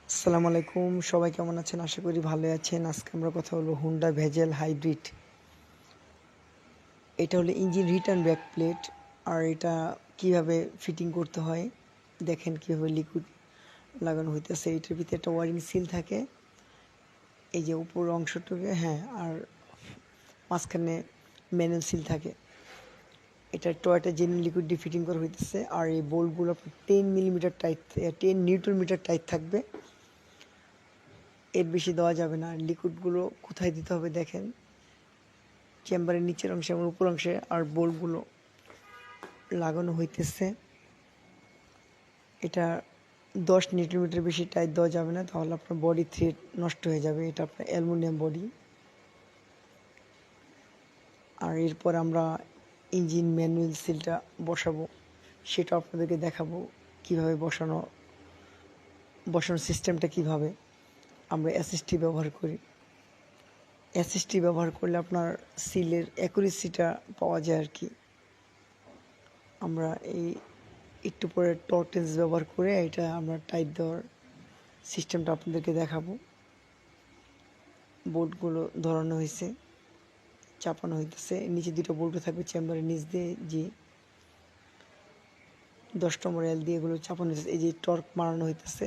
আসসালামু আলাইকুম, সবাই কেমন আছেন? আশা করি ভালো আছেন। আজকে আমরা কথা বলবো হুন্ডা ভেজেল হাইব্রিড। এটা হলো ইঞ্জিন রিটার্ন ব্যাক প্লেট। আর এটা কিভাবে ফিটিং করতে হয় দেখেন, কিভাবে লিকুইড লাগানো হইতেছে। এটার ভিতরে একটা ওয়ারিং সিল থাকে, এই যে উপর অংশটুকু, হ্যাঁ, আর মাঝখানে ম্যানুয়াল সিল থাকে। এটা টয়োটা জেনুইন লিকুইড দিয়ে ফিটিং করা হইতেছে। আর এই বোল্টগুলো 10 millimetre tight, 10 newton metre tight থাকবে, এর বেশি দেওয়া যাবে না। আর লিকুইডগুলো কোথায় দিতে হবে দেখেন, চেম্বারের নিচের অংশে এবং উপর অংশে। আর বোল্টগুলো লাগানো হইতেছে। এটা 10 নিউটন মিটার বেশি টাইট দেওয়া যাবে না, তাহলে আপনার বডি থ্রেড নষ্ট হয়ে যাবে। এটা আপনার অ্যালুমিনিয়াম বডি। আর এরপর আমরা ইঞ্জিন ম্যানুয়াল সিলটা বসাবো, সেটা আপনাদেরকে দেখাবো কিভাবে বসানোর সিস্টেমটা কিভাবে। আমরা এসএসটি ব্যবহার করি। এসএসটি ব্যবহার করলে আপনার সিলের অ্যাকুরেসিটা পাওয়া যায় আর কি। আমরা এই একটু পরে টর্টেন্স ব্যবহার করে এটা আমরা টাইট দেওয়ার সিস্টেমটা আপনাদেরকে দেখাবো। বোল্টগুলো ধরানো হয়েছে, চাপানো হইতেছে। নিচে দুটো বোল্টও থাকবে চেম্বারের নিচ দিয়ে, যে 10 নম্বর এল দিয়ে এগুলো চাপানো হইতেছে। এই যে টর্ক মারানো হইতেছে,